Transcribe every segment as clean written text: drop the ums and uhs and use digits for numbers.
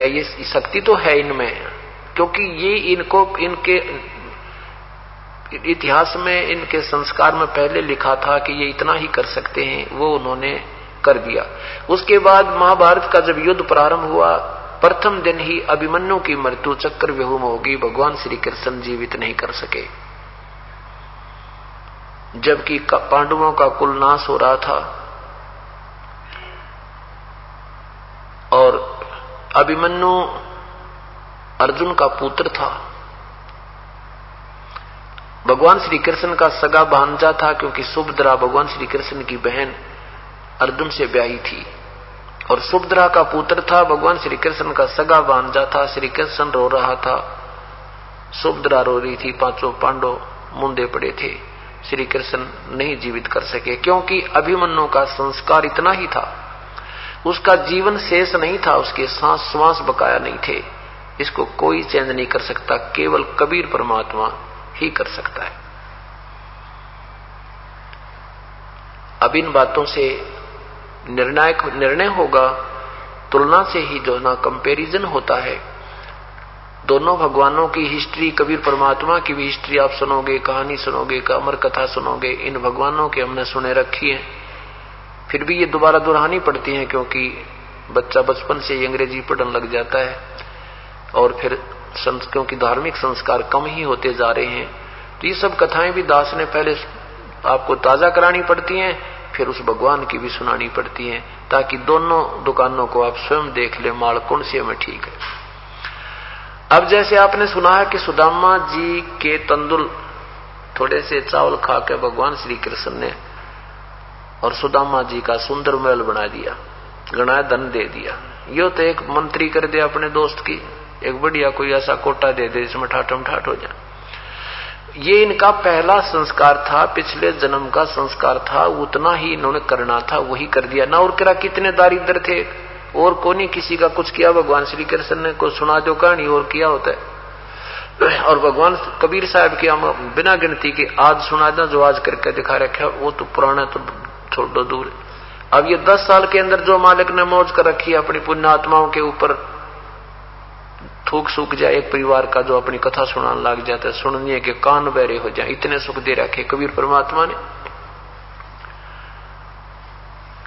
ये शक्ति तो है इनमें, क्योंकि ये इनको इनके इतिहास में, इनके संस्कार में पहले लिखा था कि ये इतना ही कर सकते हैं, वो उन्होंने कर दिया। उसके बाद महाभारत का जब युद्ध प्रारंभ हुआ, प्रथम दिन ही अभिमन्यु की मृत्यु चक्रव्यूह में होगी, भगवान श्री कृष्ण जीवित नहीं कर सके, जबकि पांडवों का कुल नाश हो रहा था। और अभिमन्यु अर्जुन का पुत्र था, भगवान श्री कृष्ण का सगा भांजा था, क्योंकि सुभद्रा भगवान श्री कृष्ण की बहन अर्जुन से ब्याही थी, और सुभद्रा का पुत्र था, भगवान श्री कृष्ण का सगा भांजा था। श्री कृष्ण रो रहा था, सुभद्रा रो रही थी, पांचों पांडव मुंदे पड़े थे। श्री कृष्ण नहीं जीवित कर सके, क्योंकि अभिमन्यु का संस्कार इतना ही था, उसका जीवन शेष नहीं था, उसके सांस श्वास बकाया नहीं थे। इसको कोई चेंज नहीं कर सकता, केवल कबीर परमात्मा ही कर सकता है। अब इन बातों से निर्णायक निर्णय होगा, तुलना से ही जो ना कंपैरिजन होता है। दोनों भगवानों की हिस्ट्री, कबीर परमात्मा की भी हिस्ट्री आप सुनोगे, कहानी सुनोगे, अमर कथा सुनोगे, इन भगवानों के हमने सुने रखी है। फिर भी ये दोबारा दोहरानी पड़ती है, क्योंकि बच्चा बचपन से ही अंग्रेजी पढ़ने लग जाता है, और फिर क्योंकि धार्मिक संस्कार कम ही होते जा रहे हैं, तो ये सब कथाएं भी दास ने पहले आपको ताजा करानी पड़ती हैं, फिर उस भगवान की भी सुनानी पड़ती हैं, ताकि दोनों दुकानों को आप स्वयं देख ले, माल कौन से में ठीक है। अब जैसे आपने सुना है कि सुदामा जी के तंदुल थोड़े से चावल खा के भगवान श्री कृष्ण ने और सुदामा जी का सुंदर महल बना दिया, गणा धन दे दिया। यो तो एक मंत्री कर दे अपने दोस्त की, एक बढ़िया कोई ऐसा कोटा दे दे जिसमें ठाठम ठाठ हो जाए। ये इनका पहला संस्कार था, पिछले जन्म का संस्कार था, उतना ही इन्होंने करना था, वही कर दिया ना। और क्या कितने दारिद्र थे, और को नहीं किसी का कुछ किया, भगवान श्री कृष्ण ने को सुना दो कहानी और किया होता है। और भगवान कबीर साहब की हम बिना गिनती के आज सुना दो, जो आज करके दिखा रखा, वो तो पुराना तो छोड़ दो दूर। अब ये 10 साल के अंदर जो मालिक ने मौज कर रखी है अपनी पुण्य आत्माओं के ऊपर, थूक सूख जाए एक परिवार का जो अपनी कथा सुनाने लग जाता है, सुनने के कान बहरे हो जाए, इतने सुख दे रखे कबीर परमात्मा ने।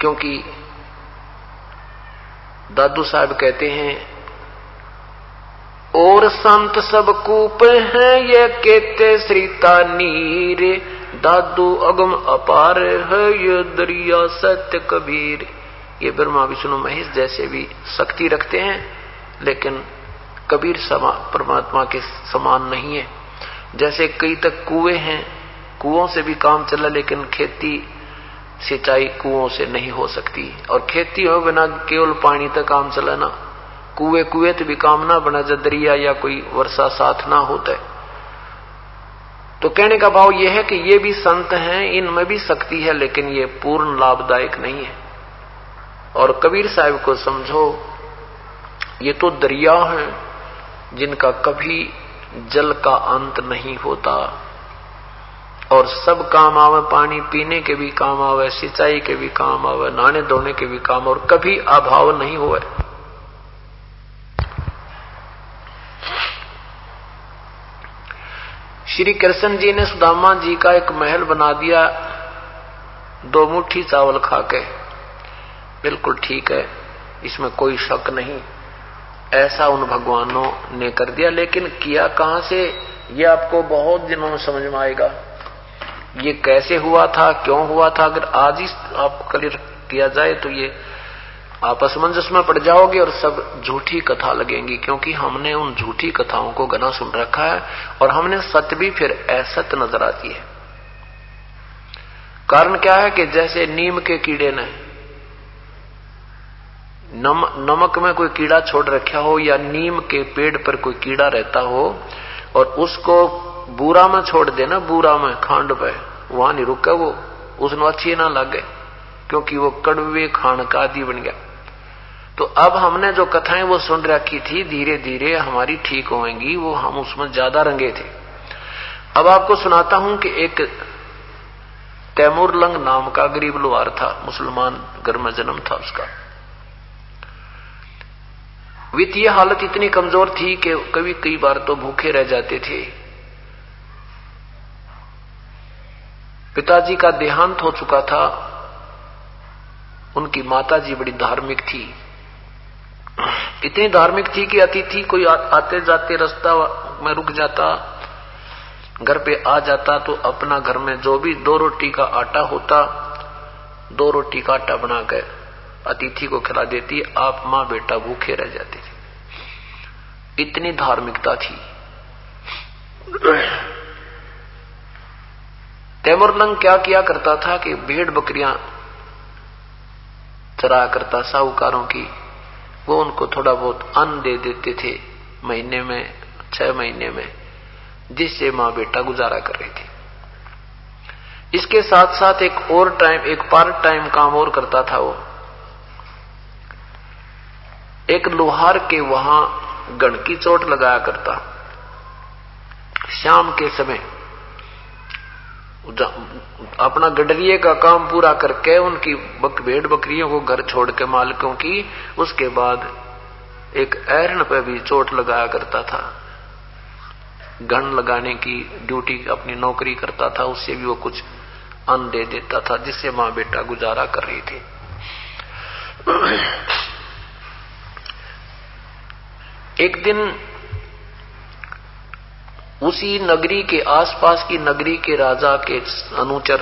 क्योंकि दादू साहब कहते हैं, और संत सब कूप हैं ये कहते श्रीता नीर, दादू अगम अपार है ये दरिया सत्य कबीर। ये ब्रह्मा विष्णु महेश जैसे भी शक्ति रखते हैं, लेकिन कबीर परमात्मा के समान नहीं है। जैसे कई तक कुएं हैं, कुओं से भी काम चला, लेकिन खेती सिंचाई कुओं से नहीं हो सकती, और खेती हो बिना केवल पानी तक काम चला ना, कुएं कुएं तो भी काम ना बना जब दरिया या कोई वर्षा साथ ना होता है। तो कहने का भाव यह है कि ये भी संत हैं, इनमें भी शक्ति है, लेकिन ये पूर्ण लाभदायक नहीं है। और कबीर साहब को समझो, ये तो दरिया हैं जिनका कभी जल का अंत नहीं होता, और सब काम आवे, पानी पीने के भी काम आवे, सिंचाई के भी काम आवे, नहाने धोने के भी काम, और कभी अभाव नहीं हुआ। श्री कृष्ण जी ने सुदामा जी का एक महल बना दिया 2 मुट्ठी चावल खाके, बिल्कुल ठीक है, इसमें कोई शक नहीं, ऐसा उन भगवानों ने कर दिया। लेकिन किया कहां से, ये आपको बहुत दिनों में समझ में आएगा। ये कैसे हुआ था, क्यों हुआ था, अगर आज ही आप क्लियर किया जाए तो ये आप असमंजस में पड़ जाओगे और सब झूठी कथा लगेंगी, क्योंकि हमने उन झूठी कथाओं को गना सुन रखा है, और हमने सत्य भी फिर असत्य नजर आती है। कारण क्या है कि जैसे नीम के कीड़े ने नमक में कोई कीड़ा छोड़ रखा हो, या नीम के पेड़ पर कोई कीड़ा रहता हो, और उसको बूरा में छोड़ देना, बूरा में खांड पे, वहां नहीं रुका वो, उसने अच्छी ना लगे, क्योंकि वो कड़वे खान का आदि बन गया। तो अब हमने जो कथाएं वो सुन रखी थी, धीरे धीरे हमारी ठीक होंगी, वो हम उसमें ज्यादा रंगे थे। अब आपको सुनाता हूं कि एक तैमूर लंग नाम का गरीब लोहार था, मुसलमान घर में जन्म था उसका। वित्तीय हालत इतनी कमजोर थी कि कभी कई बार तो भूखे रह जाते थे। पिताजी का देहांत हो चुका था। उनकी माताजी बड़ी धार्मिक थी, इतनी धार्मिक थी कि अतिथि कोई आते जाते रास्ता में रुक जाता, घर पे आ जाता तो अपना घर में जो भी 2 रोटी का आटा होता, 2 रोटी का आटा बनाकर अतिथि को खिला देती। आप मां बेटा भूखे रह जाते थे, इतनी धार्मिकता थी। तैमूरलंग क्या किया करता था कि भेड़ बकरियां चराया करता साहूकारों की, वो उनको थोड़ा बहुत अन्न दे देते थे महीने में, 6 महीने में, जिससे मां बेटा गुजारा कर रही थी। इसके साथ साथ एक पार्ट टाइम काम और करता था। वो एक लोहार के वहां गण की चोट लगाया करता। शाम के समय अपना गडरिये का काम पूरा करके उनकी भेड़ बकरियों को घर छोड़ के मालिकों की, उसके बाद एक ऐरण पे भी चोट लगाया करता था। गण लगाने की ड्यूटी अपनी नौकरी करता था, उससे भी वो कुछ अन्न दे देता था, जिससे मां बेटा गुजारा कर रही थी। एक दिन उसी नगरी के आसपास की नगरी के राजा के अनुचर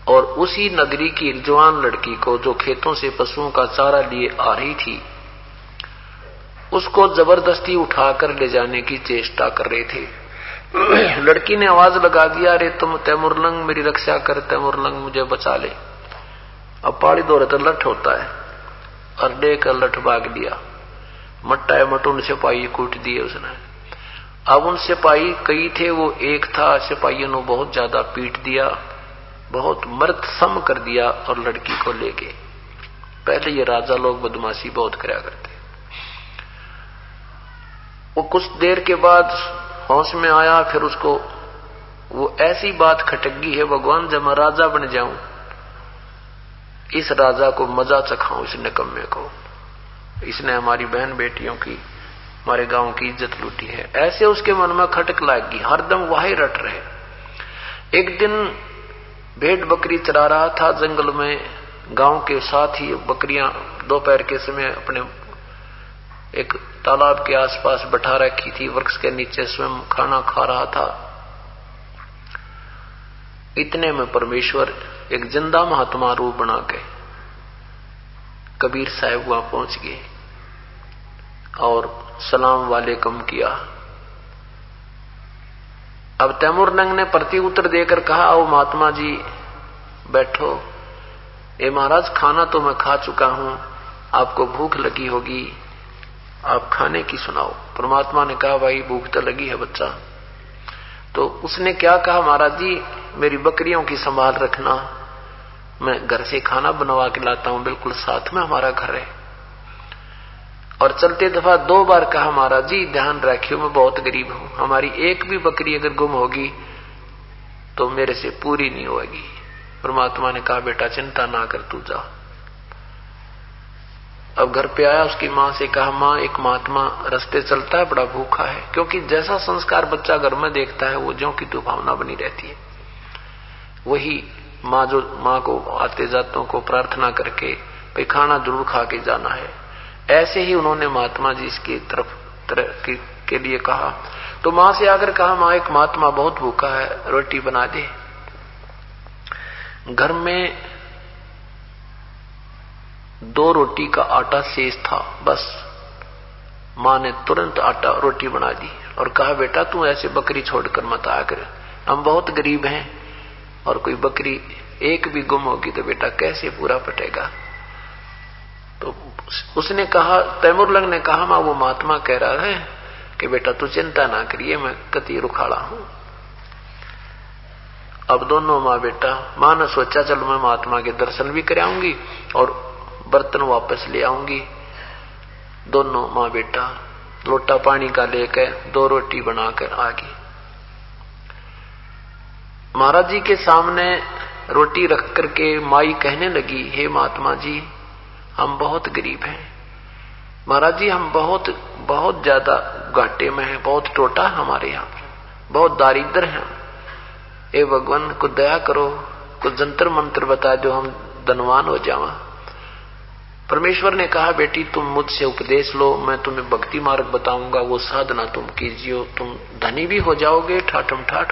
और उसी नगरी की जवान लड़की को, जो खेतों से पशुओं का चारा लिए आ रही थी, उसको जबरदस्ती उठाकर ले जाने की चेष्टा कर रहे थे। लड़की ने आवाज लगा दिया, अरे तुम तैमूरलंग मेरी रक्षा कर, तैमूरलंग मुझे बचा ले। अब पहाड़ी दौरे तो लठ होता है, और लेकर लठ भाग लिया। मट्टा मटून सिपाही कूट दिए उसने। अब उन सिपाही कई थे, वो एक था। सिपाहियों ने बहुत ज्यादा पीट दिया, बहुत मर्द सम कर दिया और लड़की को ले गए। पहले ये राजा लोग बदमाशी बहुत कराया करते। वो कुछ देर के बाद होश में आया, फिर उसको वो ऐसी बात खटक गई है, भगवान जब मैं राजा बन जाऊं, इस राजा को मजा चखाऊं, इस निकम्मे को, इसने हमारी बहन बेटियों की, हमारे गांव की इज्जत लूटी है। ऐसे उसके मन में खटक लागी, हरदम वही रट रहे। एक दिन भेड़ बकरी चरा रहा था जंगल में, गांव के साथ ही बकरियां दोपहर के समय अपने एक तालाब के आसपास बैठा रखी थी, वृक्ष के नीचे स्वयं खाना खा रहा था। इतने में परमेश्वर एक जिंदा महात्मा रूप बना के कबीर साहब वहां पहुंच गए और सलाम वालेकुम किया। अब तैमूरलंग ने प्रति उत्तर देकर कहा, आओ महात्मा जी बैठो। ए महाराज, खाना तो मैं खा चुका हूं, आपको भूख लगी होगी, आप खाने की सुनाओ। परमात्मा ने कहा, भाई भूख तो लगी है बच्चा। तो उसने क्या कहा, महाराज जी मेरी बकरियों की संभाल रखना, मैं घर से खाना बनवा के लाता हूं, बिल्कुल साथ में हमारा घर है। और चलते दफा 2 बार कहा, महाराज जी ध्यान रखियो मैं बहुत गरीब हूं, हमारी एक भी बकरी अगर गुम होगी तो मेरे से पूरी नहीं होगी। परमात्मा ने कहा, बेटा चिंता ना कर, तू जा। अब घर पे आया, उसकी मां से कहा, मां एक महात्मा रास्ते चलता है, बड़ा भूखा है। क्योंकि जैसा संस्कार बच्चा घर में देखता है, वो ज्यों की तो भावना बनी रहती है। वही मां जो मां को आते जातों को प्रार्थना करके भाई खाना जरूर खा के जाना है, ऐसे ही उन्होंने महात्मा जी इसकी तरफ के लिए कहा। तो मां से आकर कहा, मां एक महात्मा बहुत भूखा है, रोटी बना दे। घर में 2 रोटी का आटा शेष था, बस मां ने तुरंत आटा रोटी बना दी और कहा, बेटा तू ऐसे बकरी छोड़कर मत आया कर, हम बहुत गरीब हैं और कोई बकरी एक भी गुम होगी तो बेटा कैसे पूरा पटेगा। तो उसने कहा, तैमूरलंग ने कहा, मां वो महात्मा कह रहा है कि बेटा तू चिंता ना करिए, मैं कति रुखाड़ा हूं। अब दोनों मां बेटा, मां ने सोचा चलो मैं महात्मा के दर्शन भी कराऊंगी और बर्तन वापस ले आऊंगी। दोनों मां बेटा लोटा पानी का लेकर 2 रोटी बनाकर आ गई। महाराज जी के सामने रोटी रख करके माई कहने लगी, हे महात्मा जी हम बहुत गरीब हैं, महाराज जी हम बहुत बहुत ज्यादा घाटे में हैं, बहुत टोटा है हमारे यहाँ, बहुत दारिद्र है। ए भगवान को दया करो, कुछ जंतर मंत्र बता जो हम धनवान हो जावा। परमेश्वर ने कहा बेटी तुम मुझसे उपदेश लो, मैं तुम्हें भक्ति मार्ग बताऊंगा, वो साधना तुम कीजिए, तुम धनी भी हो जाओगे, ठाठम ठाठ